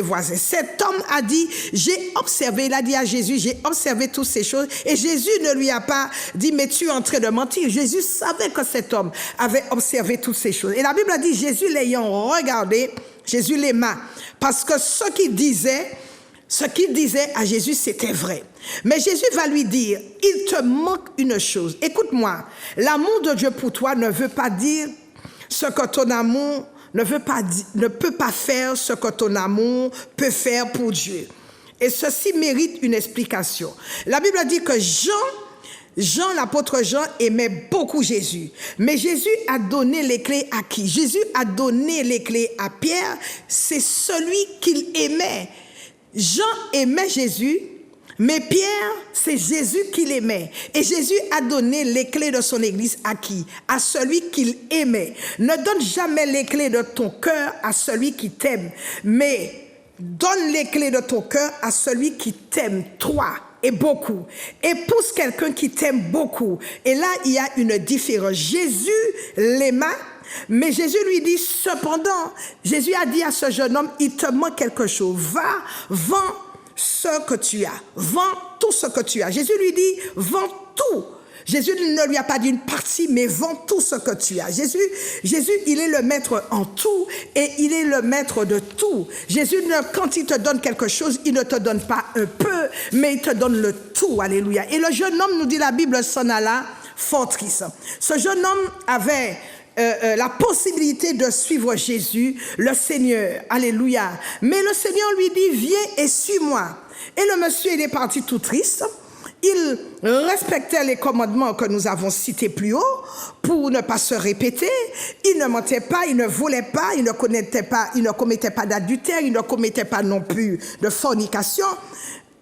voisins. Cet homme a dit, j'ai observé, il a dit à Jésus, j'ai observé toutes ces choses, et Jésus ne lui a pas dit, mais tu es en train de mentir. Jésus savait que cet homme avait observé toutes ces choses. Et la Bible a dit, Jésus l'ayant regardé, Jésus l'aima, parce que ce qu'il disait à Jésus, c'était vrai. Mais Jésus va lui dire, il te manque une chose. Écoute-moi, l'amour de Dieu pour toi ne veut pas dire ce que ton amour ne peut pas faire ce que ton amour peut faire pour Dieu. Et ceci mérite une explication. La Bible dit que Jean, l'apôtre Jean, aimait beaucoup Jésus. Mais Jésus a donné les clés à qui? Jésus a donné les clés à Pierre. C'est celui qu'il aimait. Jean aimait Jésus, mais Pierre, c'est Jésus qu'il aimait. Et Jésus a donné les clés de son église à qui? À celui qu'il aimait. Ne donne jamais les clés de ton cœur à celui qui t'aime, mais donne les clés de ton cœur à celui qui t'aime, toi, et beaucoup. Épouse quelqu'un qui t'aime beaucoup. Et là, il y a une différence. Jésus l'aima, mais Jésus lui dit, cependant, Jésus a dit à ce jeune homme, il te manque quelque chose. Va, vends ce que tu as. Vends tout ce que tu as. Jésus lui dit, vends tout. Jésus ne lui a pas dit une partie, mais vends tout ce que tu as. Jésus, il est le maître en tout et il est le maître de tout. Jésus, quand il te donne quelque chose, il ne te donne pas un peu, mais il te donne le tout. Alléluia. Et le jeune homme, nous dit la Bible, s'en alla fort triste. Ce jeune homme avait la possibilité de suivre Jésus, le Seigneur. Alléluia. Mais le Seigneur lui dit, viens et suis-moi. Et le monsieur, il est parti tout triste. Il respectait les commandements que nous avons cités plus haut pour ne pas se répéter. Il ne mentait pas, il ne volait pas, il ne commettait pas d'adultère, il ne commettait pas non plus de fornication.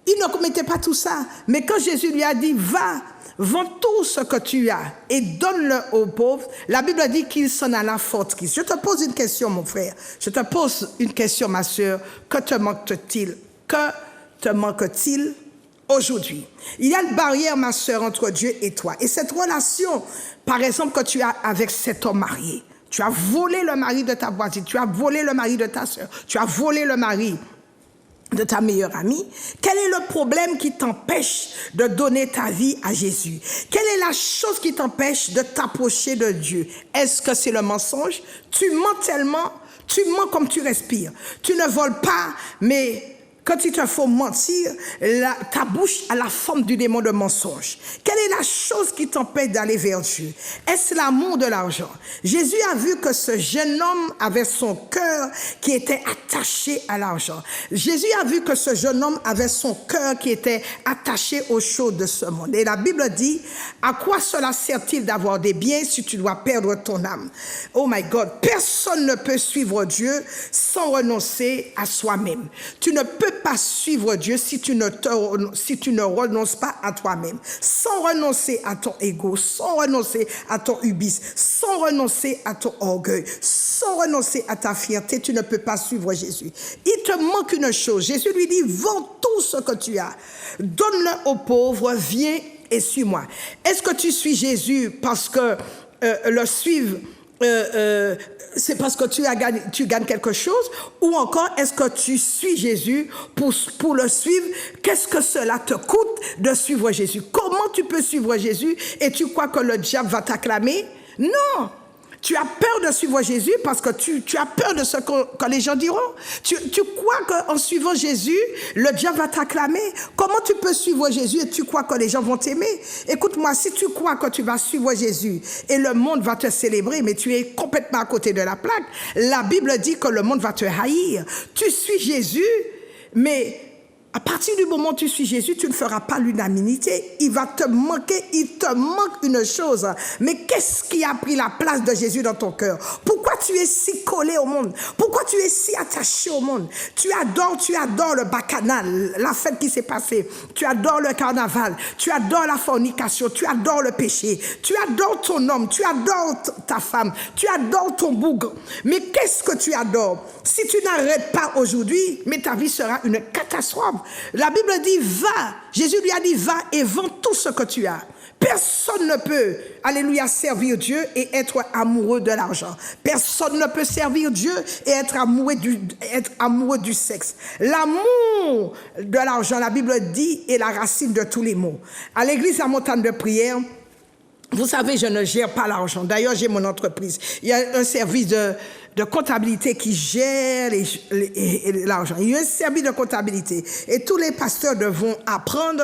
Il ne commettait pas tout ça. Mais quand Jésus lui a dit, va, vends tout ce que tu as et donne-le aux pauvres, la Bible dit qu'il s'en alla fort triste. Je te pose une question, mon frère. Je te pose une question, ma soeur. Que te manque-t-il? Que te manque-t-il aujourd'hui? Il y a une barrière, ma soeur, entre Dieu et toi. Et cette relation, par exemple, que tu as avec cet homme marié, tu as volé le mari de ta voisine, tu as volé le mari de ta soeur, tu as volé le mari de ta meilleure amie. Quel est le problème qui t'empêche de donner ta vie à Jésus? Quelle est la chose qui t'empêche de t'approcher de Dieu? Est-ce que c'est le mensonge? Tu mens tellement, tu mens comme tu respires. Tu ne voles pas, mais quand il te faut mentir, ta bouche a la forme du démon de mensonge. Quelle est la chose qui t'empêche d'aller vers Dieu? Est-ce l'amour de l'argent? Jésus a vu que ce jeune homme avait son cœur qui était attaché à l'argent. Jésus a vu que ce jeune homme avait son cœur qui était attaché aux choses de ce monde. Et la Bible dit, à quoi cela sert-il d'avoir des biens si tu dois perdre ton âme? Oh my God, personne ne peut suivre Dieu sans renoncer à soi-même. Tu ne peux pas suivre Dieu si tu ne renonces pas à toi-même. Sans renoncer à ton ego, sans renoncer à ton hubris, sans renoncer à ton orgueil, sans renoncer à ta fierté, tu ne peux pas suivre Jésus. Il te manque une chose. Jésus lui dit, vends tout ce que tu as, donne-le aux pauvres, viens et suis-moi. Est-ce que tu suis Jésus parce que le suivre, c'est parce que tu gagnes quelque chose, ou encore est-ce que tu suis Jésus pour le suivre? Qu'est-ce que cela te coûte de suivre Jésus? Comment tu peux suivre Jésus et tu crois que le diable va t'acclamer? Non! Tu as peur de suivre Jésus parce que tu as peur de ce que les gens diront. Tu crois qu'en suivant Jésus, le diable va t'acclamer. Comment tu peux suivre Jésus et tu crois que les gens vont t'aimer? Écoute-moi, si tu crois que tu vas suivre Jésus et le monde va te célébrer, mais tu es complètement à côté de la plaque, la Bible dit que le monde va te haïr. Tu suis Jésus, mais à partir du moment où tu suis Jésus, tu ne feras pas l'unanimité. Il va te manquer, il te manque une chose. Mais qu'est-ce qui a pris la place de Jésus dans ton cœur? Pourquoi tu es si collé au monde? Pourquoi tu es si attaché au monde? Tu adores le bacchanal, la fête qui s'est passée. Tu adores le carnaval. Tu adores la fornication. Tu adores le péché. Tu adores ton homme. Tu adores ta femme. Tu adores ton bougre. Mais qu'est-ce que tu adores? Si tu n'arrêtes pas aujourd'hui, mais ta vie sera une catastrophe. La Bible dit, va. Jésus lui a dit, va et vends tout ce que tu as. Personne ne peut, alléluia, servir Dieu et être amoureux de l'argent. Personne ne peut servir Dieu et être amoureux du sexe. L'amour de l'argent, la Bible dit, est la racine de tous les maux. À l'église La Montagne de Prière, vous savez, je ne gère pas l'argent. D'ailleurs, j'ai mon entreprise. Il y a un service de comptabilité qui gère l'argent. Il y a un service de comptabilité. Et tous les pasteurs devront apprendre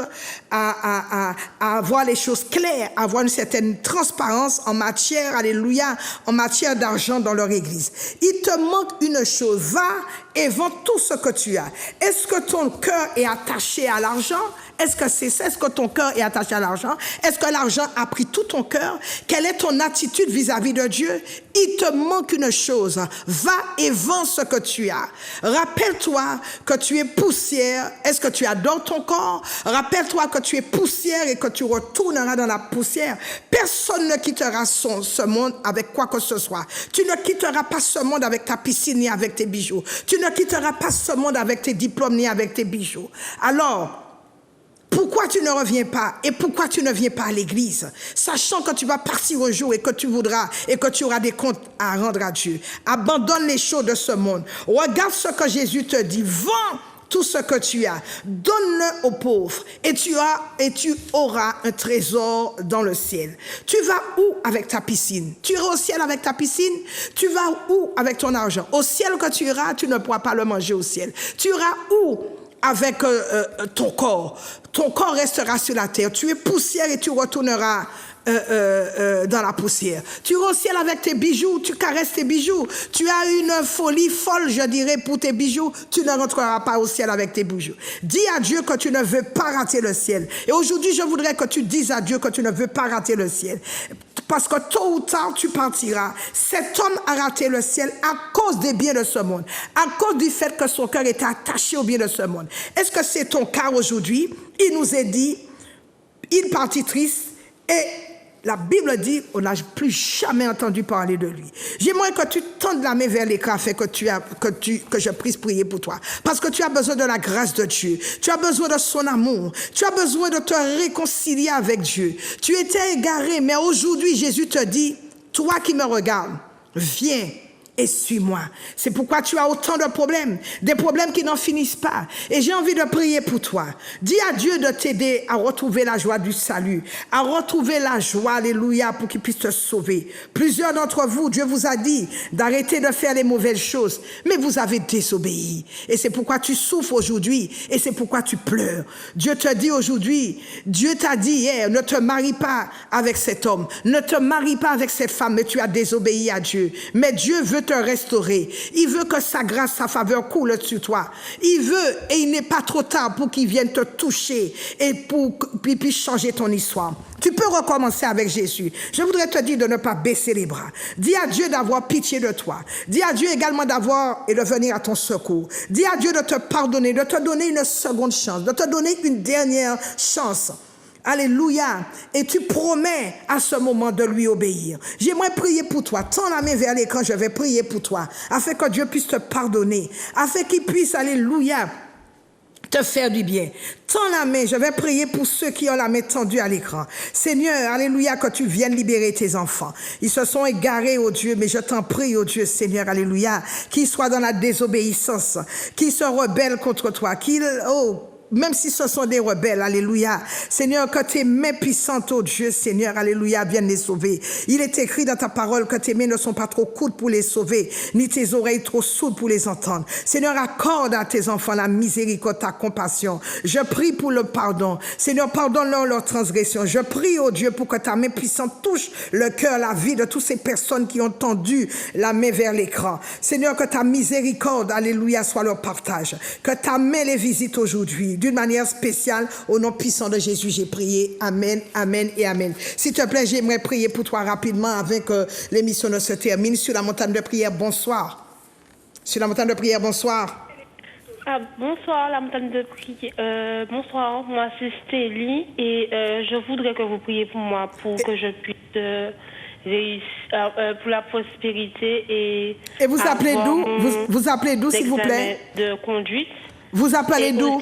à avoir les choses claires, à avoir une certaine transparence en matière, alléluia, en matière d'argent dans leur église. Il te manque une chose. Va et vends tout ce que tu as. Est-ce que ton cœur est attaché à l'argent? Est-ce que c'est ça? Est-ce que ton cœur est attaché à l'argent? Est-ce que l'argent a pris tout ton cœur? Quelle est ton attitude vis-à-vis de Dieu? Il te manque une chose. Va et vends ce que tu as. Rappelle-toi que tu es poussière. Est-ce que tu adores ton corps? Rappelle-toi que tu es poussière et que tu retourneras dans la poussière. Personne ne quittera ce monde avec quoi que ce soit. Tu ne quitteras pas ce monde avec ta piscine ni avec tes bijoux. Tu ne quitteras pas ce monde avec tes diplômes ni avec tes bijoux. Alors, pourquoi tu ne reviens pas et pourquoi tu ne viens pas à l'église, sachant que tu vas partir au jour et que tu voudras et que tu auras des comptes à rendre à Dieu? Abandonne les choses de ce monde. Regarde ce que Jésus te dit. Vends tout ce que tu as, donne-le aux pauvres et tu auras un trésor dans le ciel. Tu vas où avec ta piscine? Tu iras au ciel avec ta piscine? Tu vas où avec ton argent? Au ciel que tu iras, tu ne pourras pas le manger au ciel. Tu iras où avec ton corps? Ton corps restera sur la terre. Tu es poussière et tu retourneras dans la poussière. Tu iras au ciel avec tes bijoux, tu caresses tes bijoux. Tu as une folie folle, je dirais, pour tes bijoux. Tu ne rentreras pas au ciel avec tes bijoux. Dis à Dieu que tu ne veux pas rater le ciel. Et aujourd'hui, je voudrais que tu dises à Dieu que tu ne veux pas rater le ciel. Parce que tôt ou tard, tu partiras. Cet homme a raté le ciel à cause des biens de ce monde. À cause du fait que son cœur était attaché aux biens de ce monde. Est-ce que c'est ton cas aujourd'hui? Il nous est dit, il partit triste et la Bible dit, on n'a plus jamais entendu parler de lui. J'aimerais que tu tendes la main vers l'écran afin que je puisse prier pour toi. Parce que tu as besoin de la grâce de Dieu. Tu as besoin de son amour. Tu as besoin de te réconcilier avec Dieu. Tu étais égaré, mais aujourd'hui, Jésus te dit, toi qui me regardes, viens et suis-moi. C'est pourquoi tu as autant de problèmes, des problèmes qui n'en finissent pas. Et j'ai envie de prier pour toi. Dis à Dieu de t'aider à retrouver la joie du salut, à retrouver la joie, alléluia, pour qu'il puisse te sauver. Plusieurs d'entre vous, Dieu vous a dit d'arrêter de faire les mauvaises choses, mais vous avez désobéi. Et c'est pourquoi tu souffres aujourd'hui, et c'est pourquoi tu pleures. Dieu te dit aujourd'hui, Dieu t'a dit hier, ne te marie pas avec cet homme, ne te marie pas avec cette femme, mais tu as désobéi à Dieu. Mais Dieu veut te restaurer. Il veut que sa grâce, sa faveur coule sur toi. Il veut, et il n'est pas trop tard pour qu'il vienne te toucher et pour qu'il puisse changer ton histoire. Tu peux recommencer avec Jésus. Je voudrais te dire de ne pas baisser les bras. Dis à Dieu d'avoir pitié de toi. Dis à Dieu également d'avoir et de venir à ton secours. Dis à Dieu de te pardonner, de te donner une seconde chance, de te donner une dernière chance. Alléluia. Et tu promets à ce moment de lui obéir. J'aimerais prier pour toi. Tends la main vers l'écran, je vais prier pour toi. Afin que Dieu puisse te pardonner. Afin qu'il puisse, alléluia, te faire du bien. Tends la main, je vais prier pour ceux qui ont la main tendue à l'écran. Seigneur, alléluia, que tu viennes libérer tes enfants. Ils se sont égarés, oh Dieu, mais je t'en prie, oh Dieu, Seigneur, alléluia, qu'ils soient dans la désobéissance, qu'ils se rebellent contre toi, même si ce sont des rebelles, alléluia. Seigneur, que tes mains puissantes, oh Dieu, Seigneur, alléluia, viennent les sauver. Il est écrit dans ta parole que tes mains ne sont pas trop courtes pour les sauver, ni tes oreilles trop sourdes pour les entendre. Seigneur, accorde à tes enfants la miséricorde, ta compassion. Je prie pour le pardon. Seigneur, pardonne-leur leurs transgressions. Je prie, oh Dieu, pour que ta main puissante touche le cœur, la vie de toutes ces personnes qui ont tendu la main vers l'écran. Seigneur, que ta miséricorde, alléluia, soit leur partage. Que ta main les visite aujourd'hui. D'une manière spéciale, au nom puissant de Jésus, j'ai prié. Amen, amen et amen. S'il te plaît, j'aimerais prier pour toi rapidement avant que l'émission ne se termine. Sur la montagne de prière, bonsoir. Sur la montagne de prière, bonsoir. Ah, bonsoir, la montagne de prière. Bonsoir, moi c'est Stélie et je voudrais que vous priez pour moi pour que je puisse réussir, pour la prospérité et vous appelez d'où? Vous appelez d'où, s'il vous plaît? De conduite. Vous appelez d'où?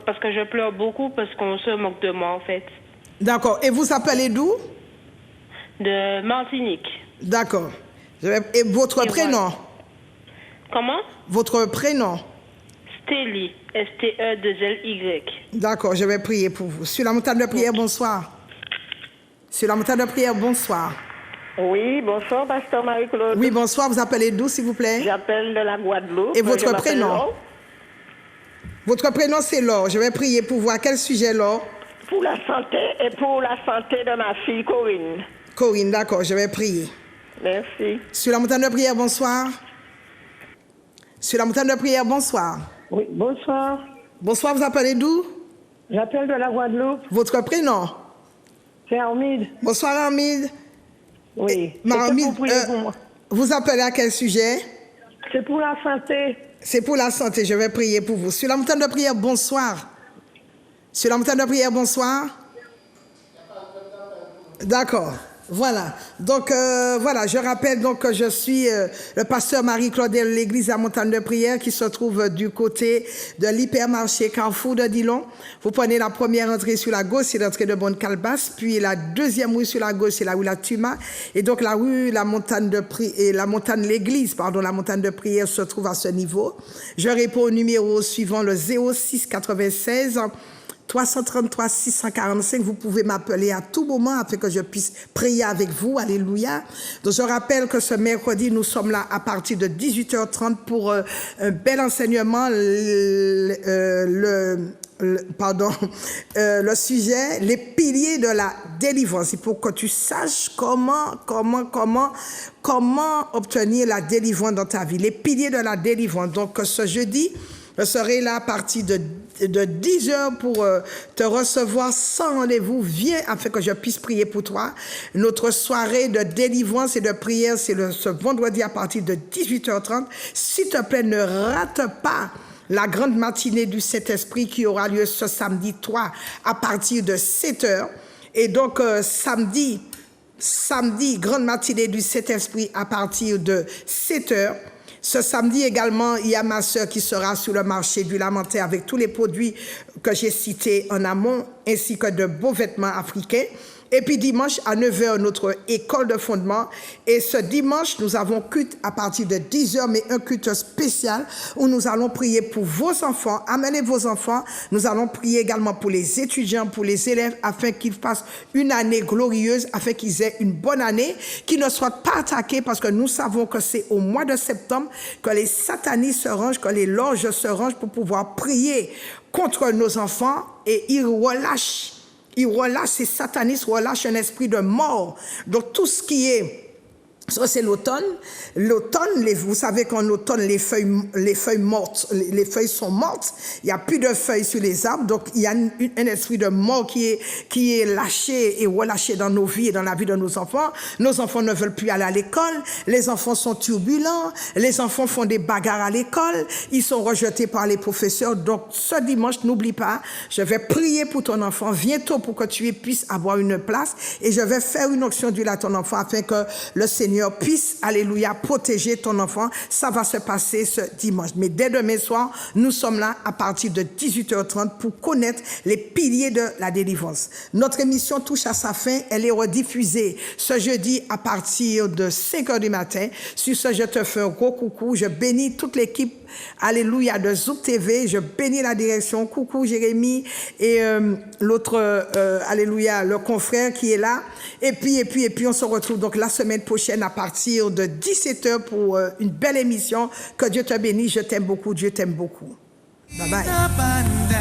Parce que je pleure beaucoup parce qu'on se moque de moi en fait. D'accord. Et vous appelez d'où? De Martinique. D'accord. Et votre prénom? Voilà. Comment? Votre prénom? Stélie. S-T-E-2-L-Y. D'accord, je vais prier pour vous. Sur la montagne de prière, bonsoir. Sur la montagne de prière, bonsoir. Oui, bonsoir, pasteur Marie-Claude. Oui, bonsoir. Vous appelez d'où, s'il vous plaît? J'appelle de la Guadeloupe. Et votre prénom? Votre prénom, c'est Laure. Je vais prier pour vous. À quel sujet, Laure? Pour la santé et pour la santé de ma fille Corinne. Corinne, d'accord, je vais prier. Merci. Sur la montagne de prière, bonsoir. Sur la montagne de prière, bonsoir. Oui, bonsoir. Bonsoir, vous appelez d'où? J'appelle de la Guadeloupe. Votre prénom? C'est Armide. Bonsoir, Armide. Oui. Armide, pour moi. vous appelez à quel sujet? C'est pour la santé. C'est pour la santé, je vais prier pour vous. Sur la montagne de prière, bonsoir. Sur la montagne de prière, bonsoir. D'accord. Voilà. Donc, voilà, je rappelle donc que je suis le pasteur Marie-Claude de l'église à Montagne de Prière qui se trouve du côté de l'hypermarché Carrefour de Dillon. Vous prenez la première entrée sur la gauche, c'est l'entrée de Bonne-Calebasse, puis la deuxième rue sur la gauche, c'est la rue La Tuma. Et donc, la rue, la montagne de prière, la montagne de prière se trouve à ce niveau. Je réponds au numéro suivant, le 06 96 333 645, vous pouvez m'appeler à tout moment afin que je puisse prier avec vous. Alléluia. Donc, je rappelle que ce mercredi, nous sommes là à partir de 18h30 pour un bel enseignement. Le sujet, les piliers de la délivrance. Il faut que tu saches comment obtenir la délivrance dans ta vie. Les piliers de la délivrance. Donc, ce jeudi, je serai là à partir de 10h pour te recevoir sans rendez-vous. Viens afin que je puisse prier pour toi. Notre soirée de délivrance et de prière, c'est ce vendredi à partir de 18h30. S'il te plaît, ne rate pas la grande matinée du Saint-Esprit qui aura lieu ce samedi 3 à partir de 7h. Et donc, samedi, grande matinée du Saint-Esprit à partir de 7h. Ce samedi également, il y a ma sœur qui sera sur le marché du Lamentin avec tous les produits que j'ai cités en amont, ainsi que de beaux vêtements africains. Et puis dimanche à 9h, notre école de fondement. Et ce dimanche, nous avons culte à partir de 10h, mais un culte spécial où nous allons prier pour vos enfants. Amenez vos enfants. Nous allons prier également pour les étudiants, pour les élèves, afin qu'ils fassent une année glorieuse, afin qu'ils aient une bonne année, qu'ils ne soient pas attaqués, parce que nous savons que c'est au mois de septembre que les satanistes se rangent, que les loges se rangent pour pouvoir prier contre nos enfants, et ils relâchent, ces satanistes relâchent un esprit de mort. Donc tout ce qui est Ça, c'est l'automne. L'automne, vous savez qu'en automne, les feuilles mortes, les feuilles sont mortes. Il n'y a plus de feuilles sur les arbres. Donc, il y a un esprit de mort qui est lâché et relâché dans nos vies et dans la vie de nos enfants. Nos enfants ne veulent plus aller à l'école. Les enfants sont turbulents. Les enfants font des bagarres à l'école. Ils sont rejetés par les professeurs. Donc, ce dimanche, n'oublie pas, je vais prier pour ton enfant. Viens tôt pour que tu puisses avoir une place. Et je vais faire une onction d'huile à ton enfant afin que le Seigneur puisse, alléluia, protéger ton enfant. Ça va se passer ce dimanche. Mais dès demain soir, nous sommes là à partir de 18h30 pour connaître les piliers de la délivrance. Notre émission touche à sa fin. Elle est rediffusée ce jeudi à partir de 5h du matin. Sur ce, je te fais un gros coucou. Je bénis toute l'équipe, alléluia, de Zouk TV. Je bénis la direction. Coucou Jérémy et l'autre, alléluia, le confrère qui est là. Et puis, on se retrouve donc la semaine prochaine à partir de 17h pour une belle émission. Que Dieu te bénisse. Je t'aime beaucoup. Dieu t'aime beaucoup. Bye bye.